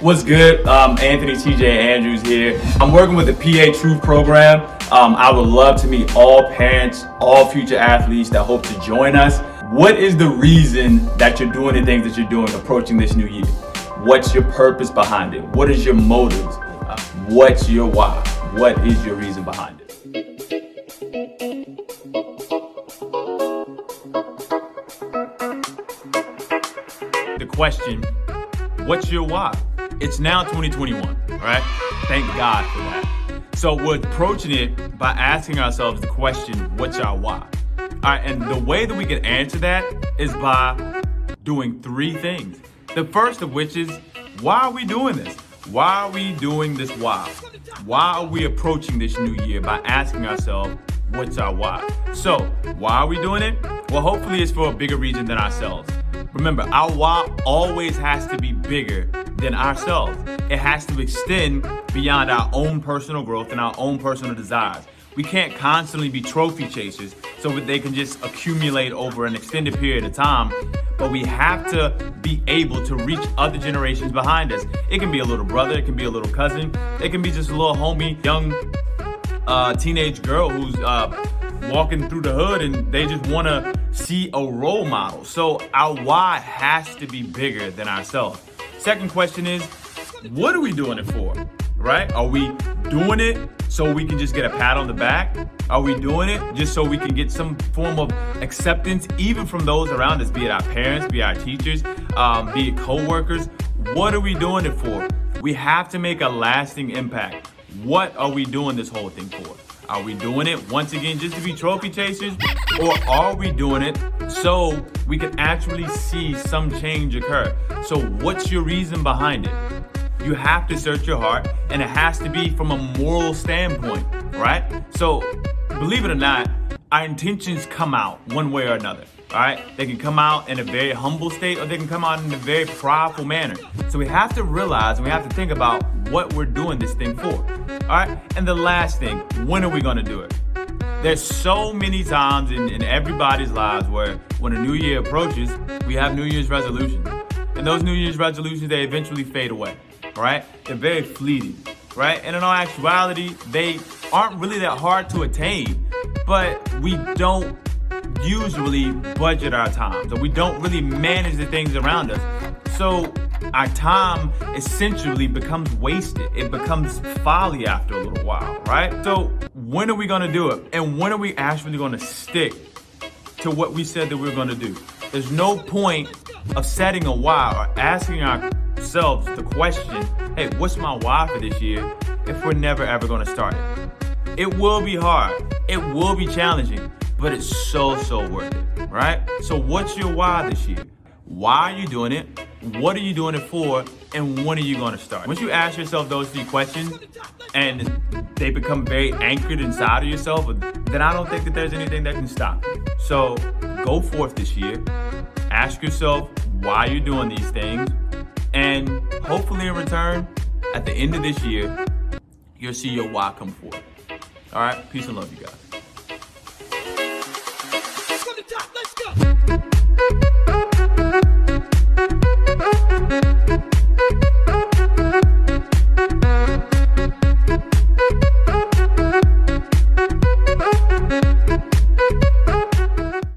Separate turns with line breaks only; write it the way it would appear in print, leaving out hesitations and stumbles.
What's good? Anthony TJ Andrews here. I'm working with the PA Truth program. I would love to meet all parents, all future athletes that hope to join us. What is the reason that you're doing the things that you're doing approaching this new year? What's your purpose behind it? What is your motives? What's your why? What is your reason behind it? The question, what's your why? It's now 2021, right? Thank God for that. So we're approaching it by asking ourselves the question, what's our why? All right, and the way that we can answer that is by doing three things. The first of which is, why are we doing this? Why are we doing this why? Why are we approaching this new year by asking ourselves, what's our why? So, why are we doing it? Well, hopefully it's for a bigger reason than ourselves. Remember, our why always has to be bigger than ourselves. It has to extend beyond our own personal growth and our own personal desires. We can't constantly be trophy chasers so that they can just accumulate over an extended period of time, but we have to be able to reach other generations behind us. It can be a little brother, it can be a little cousin, it can be just a little homie, young teenage girl who's walking through the hood and they just want to see a role model. So our why has to be bigger than ourselves. Second question is, what are we doing it for, right? Are we doing it so we can just get a pat on the back? Are we doing it just so we can get some form of acceptance, even from those around us, be it our parents, be it our teachers, be it co-workers? What are we doing it for? We have to make a lasting impact. What are we doing this whole thing for? Are we doing it, once again, just to be trophy chasers? Or are we doing it so we can actually see some change occur? So what's your reason behind it? You have to search your heart, and it has to be from a moral standpoint, right? So believe it or not, our intentions come out one way or another. All right, they can come out in a very humble state, or they can come out in a very prideful manner. So we have to realize, and we have to think about what we're doing this thing for. All right, and the last thing, when are we gonna do it? There's so many times in everybody's lives where when a new year approaches, we have New Year's resolutions. And those New Year's resolutions, they eventually fade away, right? They're very fleeting, right? And in all actuality, they aren't really that hard to attain, but we don't usually budget our time. So we don't really manage the things around us. So our time essentially becomes wasted. It becomes folly after a little while, right? So when are we gonna do it? And when are we actually gonna stick to what we said that we we're gonna do? There's no point of setting a why or asking ourselves the question, hey, what's my why for this year, if we're never ever gonna start it? It will be hard. It will be challenging, but it's so worth it, right? So what's your why this year? Why are you doing it? What are you doing it for? And when are you gonna start? Once you ask yourself those three questions and they become very anchored inside of yourself, then I don't think that there's anything that can stop you. So go forth this year, ask yourself why you're doing these things, and hopefully in return, at the end of this year, you'll see your why come forth. All right, peace and love, you guys.